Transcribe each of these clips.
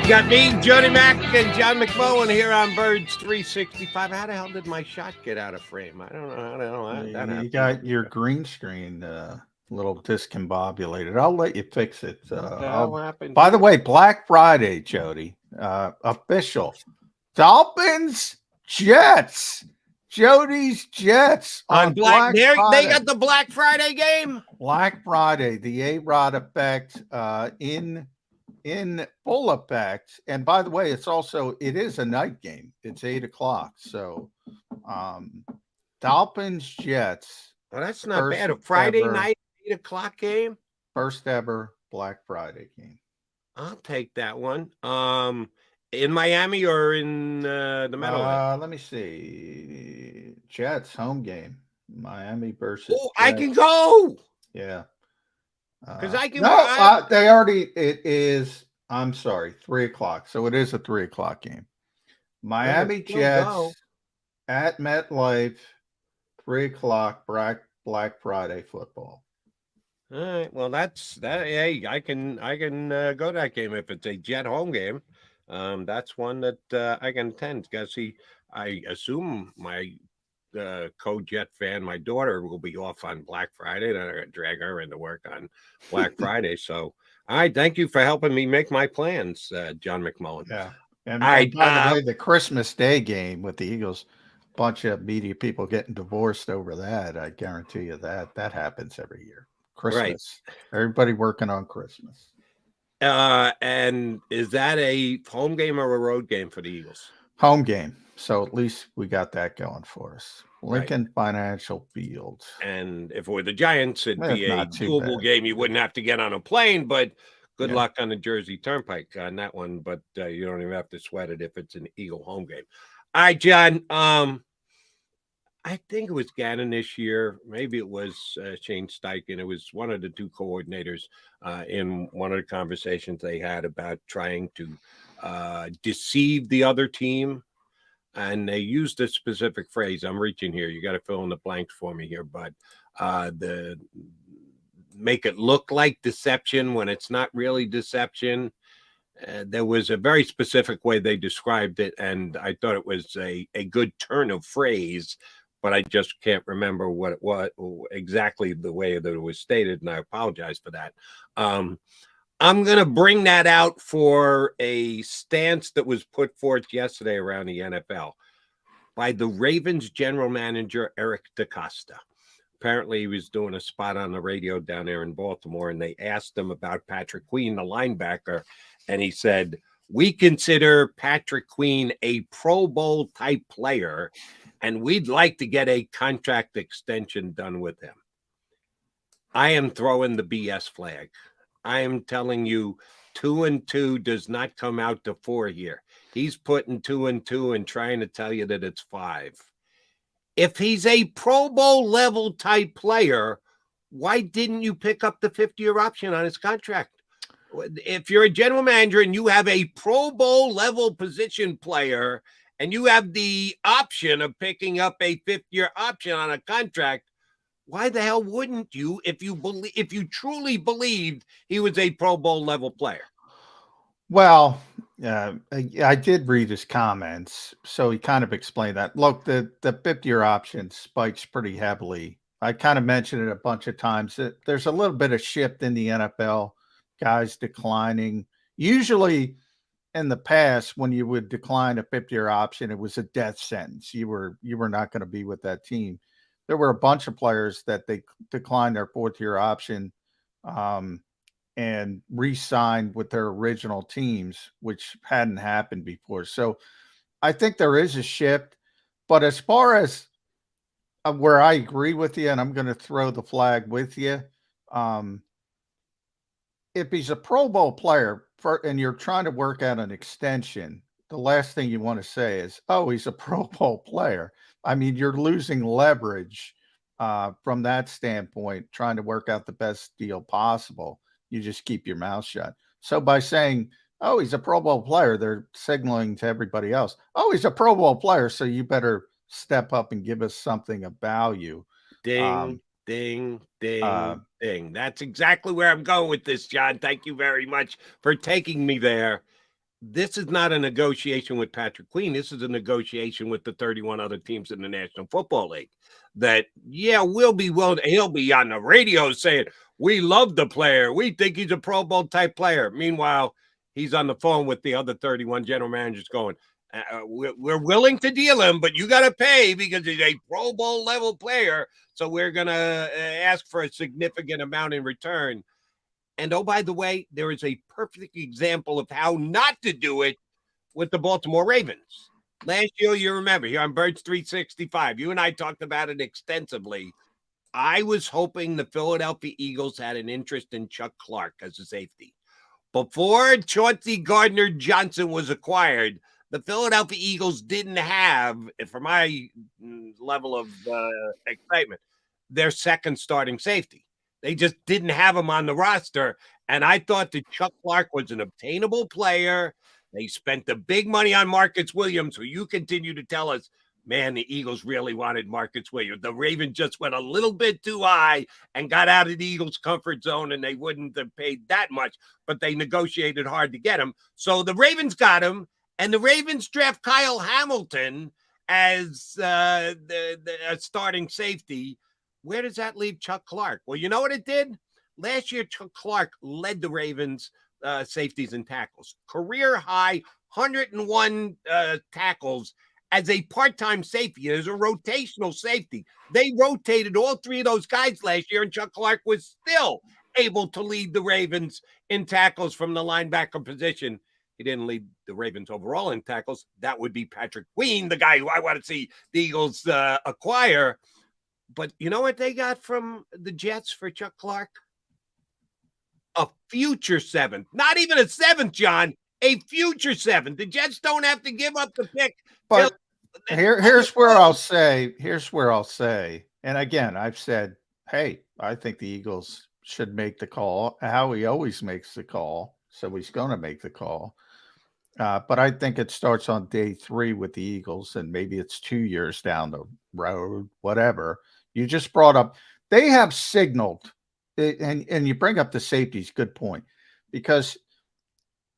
Got me, Jody Mack, and John McMullen here on Birds 365. How the hell did my shot get out of frame? I don't know how the hell that happened. You got your green screen a little discombobulated. I'll let you fix it. What the hell happened? By the way, Black Friday, Jody, official. Dolphins, Jets. Jody's Jets on Black Friday. They got the Black Friday game. Black Friday, the A-Rod effect in full effect. And by the way, it is a night game. It's 8:00. So Dolphins, Jets. Well, that's not bad. A Friday night 8:00 game. First ever Black Friday game. I'll take that one. In Miami or in the Meadowlands? Let me see. Jets home game. Miami versus. Oh, I can go. Yeah. Because I can. No, they already. It is. I'm sorry, 3:00. So it is a 3:00 game. Miami Jets at MetLife, 3:00. Black Friday football. All right. Well, that's that. Hey, I can go to that game if it's a Jet home game. That's one that I can attend. Because I assume my co-Jet fan, my daughter, will be off on Black Friday, and I'm gonna drag her into work on Black Friday. So, all right, thank you for helping me make my plans, John McMullen. Yeah, and by the way, the Christmas Day game with the Eagles, bunch of media people getting divorced over that. I guarantee you that happens every year. Christmas, right. Everybody working on Christmas. And is that a home game or a road game for the Eagles? Home game. So at least we got that going for us. Lincoln Financial Field. And if it were the Giants, it'd be a doable game. You wouldn't have to get on a plane, but good luck on the Jersey Turnpike on that one. But you don't even have to sweat it if it's an Eagle home game. All right, John. I think it was Gannon this year. Maybe it was Shane Steichen. It was one of the two coordinators in one of the conversations they had about trying to deceive the other team. And they used a specific phrase. I'm reaching here. You got to fill in the blanks for me here. But the make it look like deception when it's not really deception. There was a very specific way they described it. And I thought it was a good turn of phrase. But I just can't remember what it was exactly the way that it was stated. And I apologize for that. I'm going to bring that out for a stance that was put forth yesterday around the NFL by the Ravens general manager, Eric DeCosta. Apparently, he was doing a spot on the radio down there in Baltimore, and they asked him about Patrick Queen, the linebacker, and he said, "We consider Patrick Queen a Pro Bowl type player, and we'd like to get a contract extension done with him." I am throwing the BS flag. I am telling you, 2 and 2 does not come out to 4 here. He's putting 2 and 2 and trying to tell you that it's 5. If he's a Pro Bowl level type player, why didn't you pick up the 50-year option on his contract? If you're a general manager and you have a Pro Bowl level position player and you have the option of picking up a 50-year option on a contract, why the hell wouldn't you if you truly believed he was a Pro Bowl level player? Well, I did read his comments, so he kind of explained that. Look, the 50-year option spikes pretty heavily. I kind of mentioned it a bunch of times that there's a little bit of shift in the NFL, guys declining. Usually in the past, when you would decline a 50-year option, it was a death sentence. You were not going to be with that team. There were a bunch of players that they declined their 4th-year option and re-signed with their original teams, which hadn't happened before. So I think there is a shift. But as far as where I agree with you, and I'm going to throw the flag with you, if he's a Pro Bowl player and you're trying to work out an extension, the last thing you want to say is, oh, he's a Pro Bowl player. I mean, you're losing leverage from that standpoint, trying to work out the best deal possible. You just keep your mouth shut. So by saying, oh, he's a Pro Bowl player, they're signaling to everybody else, oh, he's a Pro Bowl player, so you better step up and give us something of value. Ding, ding, ding. That's exactly where I'm going with this, John. Thank you very much for taking me there. this is not a negotiation with Patrick Queen. This is a negotiation with the 31 other teams in the National Football League. That, yeah, we'll be willing. He'll be on the radio saying, we love the player. We think he's a Pro Bowl type player. Meanwhile, he's on the phone with the other 31 general managers going, we're willing to deal him, but you got to pay because he's a Pro Bowl level player. So we're going to ask for a significant amount in return. And oh, by the way, there is a perfect example of how not to do it with the Baltimore Ravens. Last year, you remember, here on Birds 365, you and I talked about it extensively. I was hoping the Philadelphia Eagles had an interest in Chuck Clark as a safety. Before Chauncey Gardner-Johnson was acquired, the Philadelphia Eagles didn't have, for my level of excitement, their second starting safety. They just didn't have him on the roster. And I thought that Chuck Clark was an obtainable player. They spent the big money on Marcus Williams, who you continue to tell us, man, the Eagles really wanted Marcus Williams. The Ravens just went a little bit too high and got out of the Eagles' comfort zone, and they wouldn't have paid that much, but they negotiated hard to get him. So the Ravens got him, and the Ravens draft Kyle Hamilton as the starting safety. Where does that leave Chuck Clark? Well, you know what it did? Last year, Chuck Clark led the Ravens safeties and tackles. Career high, 101 tackles as a part-time safety, as a rotational safety. They rotated all three of those guys last year, and Chuck Clark was still able to lead the Ravens in tackles from the linebacker position. He didn't lead the Ravens overall in tackles. That would be Patrick Queen, the guy who I want to see the Eagles acquire. But you know what they got from the Jets for Chuck Clark? A future seventh. Not even a seventh, John. A future seventh. The Jets don't have to give up the pick. But here's where I'll say, and again, I've said, hey, I think the Eagles should make the call. Howie always makes the call, so he's going to make the call. But I think it starts on day 3 with the Eagles, and maybe it's 2 years down the road, whatever. You just brought up, they have signaled, and you bring up the safeties, good point, because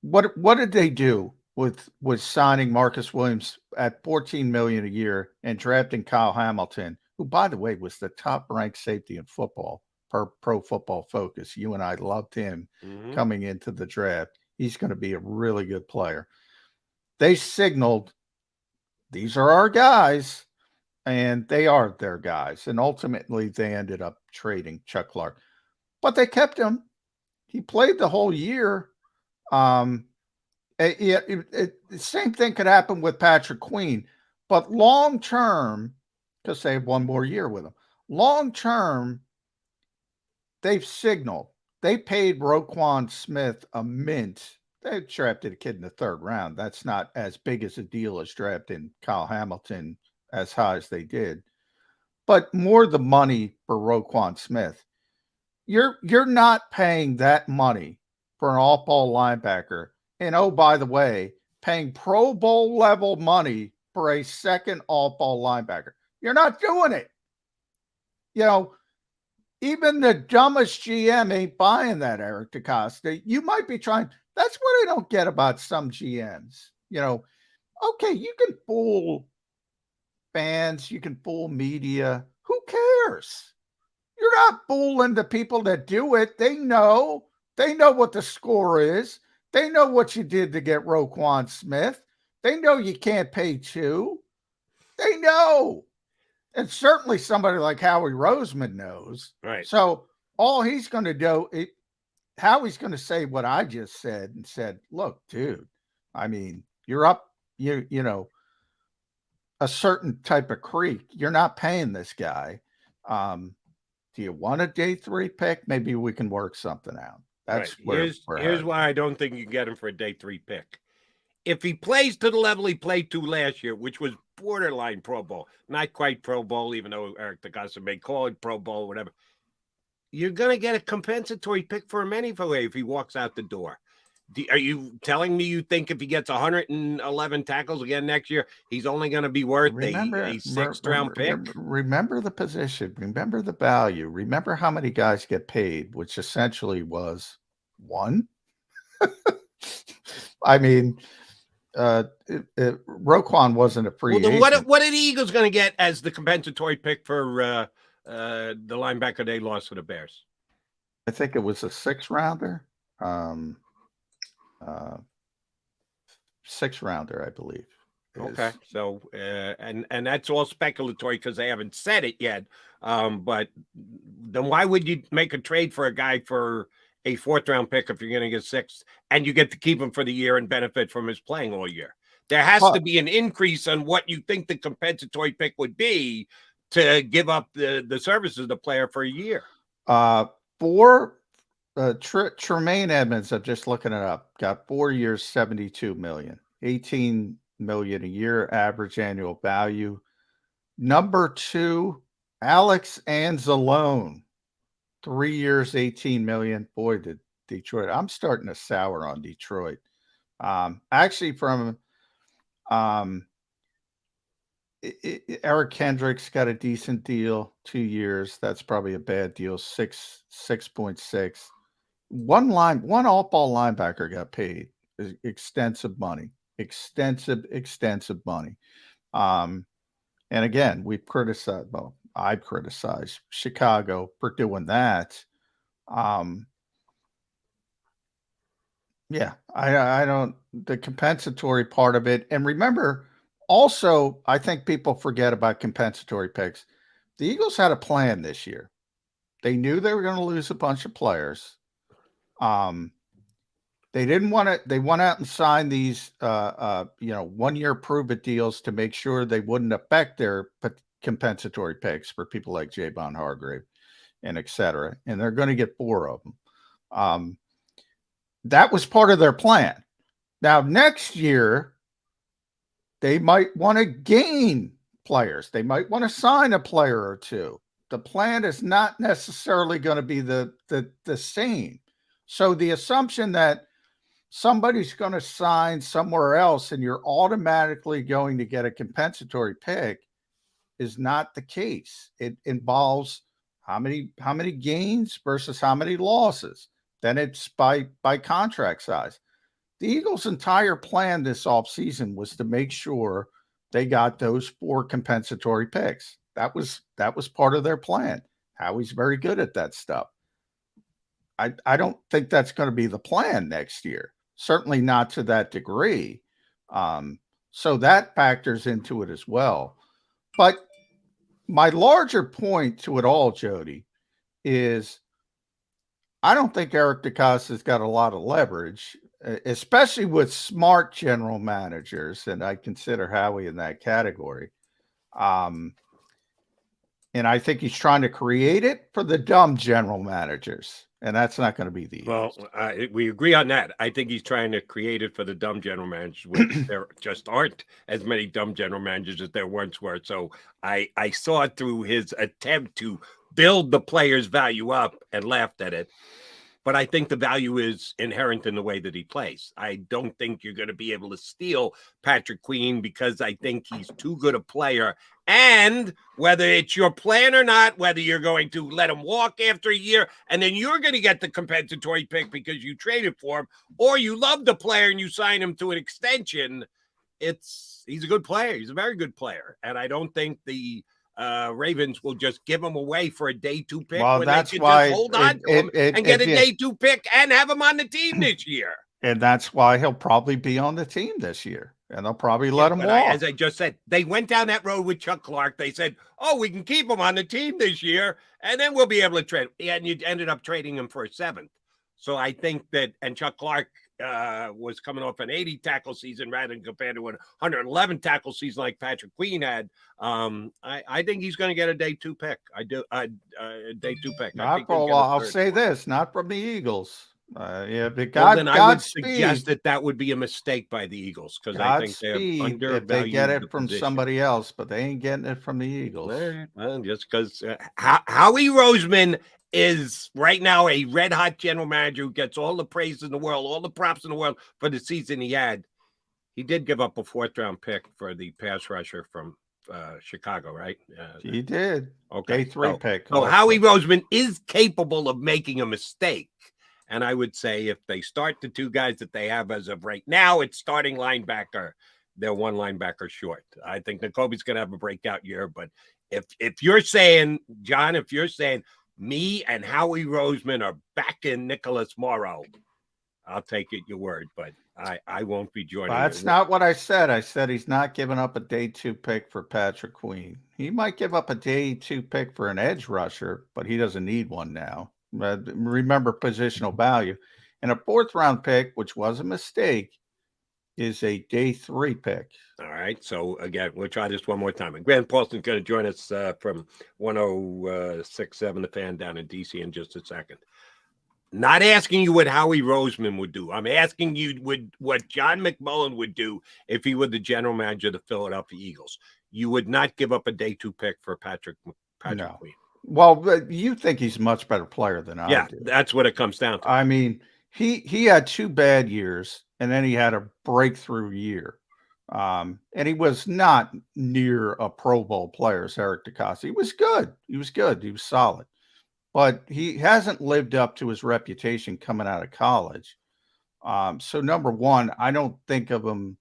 what did they do with signing Marcus Williams at $14 million a year and drafting Kyle Hamilton, who, by the way, was the top-ranked safety in football per Pro Football Focus. You and I loved him coming into the draft. He's going to be a really good player. They signaled, these are our guys, and they are their guys. And ultimately, they ended up trading Chuck Clark. But they kept him. He played the whole year. The same thing could happen with Patrick Queen. But long-term, because they have one more year with him, long-term, they've signaled. They paid Roquan Smith a mint. They drafted a kid in the 3rd round. That's not as big as a deal as drafting Kyle Hamilton as high as they did. But more the money for Roquan Smith. You're not paying that money for an all-ball linebacker. And oh, by the way, paying Pro Bowl level money for a second all-ball linebacker. You're not doing it. You know, even the dumbest GM ain't buying that, Eric DeCosta. You might be trying. That's what I don't get about some GMs. You know, okay, you can fool fans, you can fool media. Who cares? You're not fooling the people that do it. They know what the score is. They know what you did to get Roquan Smith. They know you can't pay 2. They know. And certainly somebody like Howie Roseman knows. Right. So all he's going to do, Howie's going to say what I just said and said, look, dude, I mean, you're up, you know, a certain type of creek. You're not paying this guy. Do you want a day 3 pick? Maybe we can work something out. That's right. Here's why I don't think you can get him for a day 3 pick. If he plays to the level he played to last year, which was borderline Pro Bowl, not quite Pro Bowl, even though Eric DeCosta may call it Pro Bowl, whatever, you're going to get a compensatory pick for him anyway if he walks out the door. Are you telling me you think if he gets 111 tackles again next year, he's only going to be worth a 6th round pick? Remember the position. Remember the value. Remember how many guys get paid, which essentially was 1. I mean, Roquan wasn't a free agent. Then what are the Eagles going to get as the compensatory pick for the linebacker they lost to the Bears? I think it was a 6-rounder. 6-rounder, I believe. Okay, so and that's all speculatory because they haven't said it yet. But then why would you make a trade for a guy for a 4th-round pick if you're going to get 6th and you get to keep him for the year and benefit from his playing all year? There has to be an increase on what you think the compensatory pick would be to give up the services of the player for a year. Tremaine Edmonds, I'm just looking it up, got 4 years, $72 million, $18 million a year average annual value. Number 2, Alex Anzalone, 3 years, $18 million. Boy, did Detroit. I'm starting to sour on Detroit. Actually, from Eric Kendricks got a decent deal, 2 years. That's probably a bad deal. 6.6. One off-ball linebacker got paid extensive money. And again, I've criticized Chicago for doing that. Yeah, I don't, the compensatory part of it. And remember, also, I think people forget about compensatory picks. The Eagles had a plan this year. They knew they were going to lose a bunch of players. They didn't want to, they went out and signed these, 1-year prove-it deals to make sure they wouldn't affect their compensatory picks for people like Javon Hargrave and et cetera. And they're going to get 4 of them. That was part of their plan. Now, next year, they might want to gain players. They might want to sign a player or 2. The plan is not necessarily going to be the same. So the assumption that somebody's going to sign somewhere else and you're automatically going to get a compensatory pick is not the case. It involves how many gains versus how many losses. Then it's by contract size. The Eagles' entire plan this offseason was to make sure they got those 4 compensatory picks. That was part of their plan. Howie's very good at that stuff. I don't think that's going to be the plan next year. Certainly not to that degree. So that factors into it as well. But my larger point to it all, Jody, is I don't think Eric DeCosta's got a lot of leverage, especially with smart general managers, and I consider Howie in that category. And I think he's trying to create it for the dumb general managers. And that's not going to be the Eagles. Well, we agree on that. I think he's trying to create it for the dumb general managers, which there just aren't as many dumb general managers as there once were. So I saw it through his attempt to build the player's value up and laughed at it. But I think the value is inherent in the way that he plays. I don't think you're going to be able to steal Patrick Queen because I think he's too good a player. And whether it's your plan or not, whether you're going to let him walk after a year and then you're going to get the compensatory pick because you traded for him, or you love the player and you sign him to an extension, he's a good player. He's a very good player. And I don't think the Ravens will just give him away for a day 2 pick. Well, that's why just hold on to him and get a day 2 pick and have him on the team this year. And that's why he'll probably be on the team this year. And they'll probably let him walk. As I just said, they went down that road with Chuck Clark. They said, oh, we can keep him on the team this year, and then we'll be able to trade. And you ended up trading him for a 7th. So I think that, and Chuck Clark was coming off an 80 tackle season rather than compared to an 111 tackle season like Patrick Queen had. I think he's going to get a day 2 pick. I do a day 2 pick. I'll say this, not from the Eagles. I would suggest that would be a mistake by the Eagles because I think they're undervalued. They get it from somebody else, but they ain't getting it from the Eagles. Well, just because Howie Roseman is right now a red hot general manager who gets all the praise in the world, all the props in the world for the season he had. He did give up a 4th-round pick for the pass rusher from Chicago, right? He did. Okay. Day 3 pick. So Howie Roseman is capable of making a mistake. And I would say if they start the two guys that they have as of right now, it's starting linebacker. They're one linebacker short. I think Nakobe's going to have a breakout year. But if you're saying, John, if you're saying me and Howie Roseman are back in Nicholas Morrow, I'll take it your word. But I won't be joining. That's not what I said. I said he's not giving up a day 2 pick for Patrick Queen. He might give up a day 2 pick for an edge rusher, but he doesn't need one now. Remember positional value. And a 4th round pick, which was a mistake, is a day 3 pick. All right. So again, we'll try this one more time. And Grant Paulson's going to join us from 106.7 The Fan down in DC in just a second. Not asking you what Howie Roseman would do. I'm asking you what John McMullen would do if he were the general manager of the Philadelphia Eagles. You would not give up a day 2 pick for Patrick no. Queen. Well, you think he's a much better player than I do. Yeah, that's what it comes down to. I mean, he had 2 bad years, and then he had a breakthrough year. And he was not near a Pro Bowl player as Eric DeCosta. He was good. He was good. He was solid. But he hasn't lived up to his reputation coming out of college. So number one, I don't think of him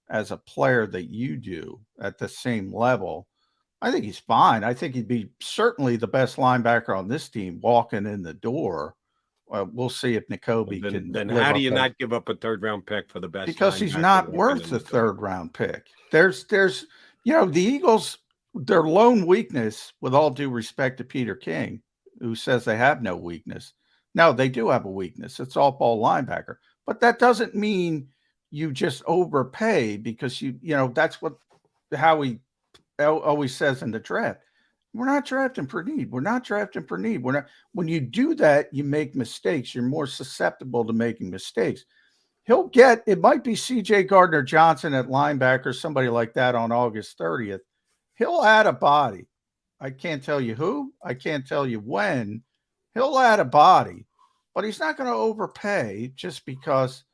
as a player that you do at the same level. I think he's fine. I think he'd be certainly the best linebacker on this team walking in the door. We'll see if Nakobe can. Then how do you not give up a 3rd round pick for the best? Because he's not worth the 3rd round pick. There's the Eagles, their lone weakness, with all due respect to Peter King, who says they have no weakness. No, they do have a weakness. It's off-ball linebacker. But that doesn't mean you just overpay because that's what Howie always says in the draft. We're not drafting for need. We're not drafting for need. When you do that, you make mistakes. You're more susceptible to making mistakes. It might be CJ Gardner-Johnson at linebacker, somebody like that on August 30th. He'll add a body. I can't tell you who. I can't tell you when. He'll add a body, but he's not going to overpay just because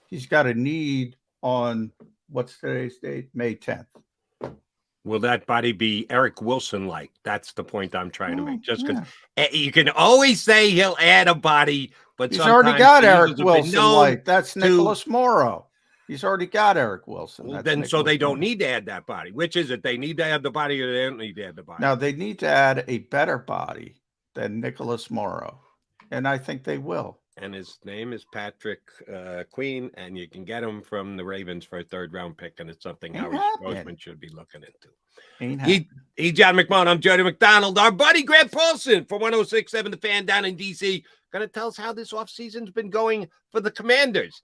he's got a need on what's today's date? May 10th. Will that body be Eric Wilson-like? That's the point I'm trying to make. Just because you can always say he'll add a body, but he's already got Eric Wilson-like. That's Nicholas Morrow. He's already got Eric Wilson. Well, then, so they don't need to add that body. Which is it? They need to add the body, or they don't need to add the body? Now, they need to add a better body than Nicholas Morrow, and I think they will. And his name is Patrick Queen, and you can get him from the Ravens for a 3rd round pick, and it's something Howie Roseman should be looking into. He John McMullen. I'm Jody McDonald. Our buddy Grant Paulson from 106.7 The Fan down in DC going to tell us how this offseason's been going for the Commanders.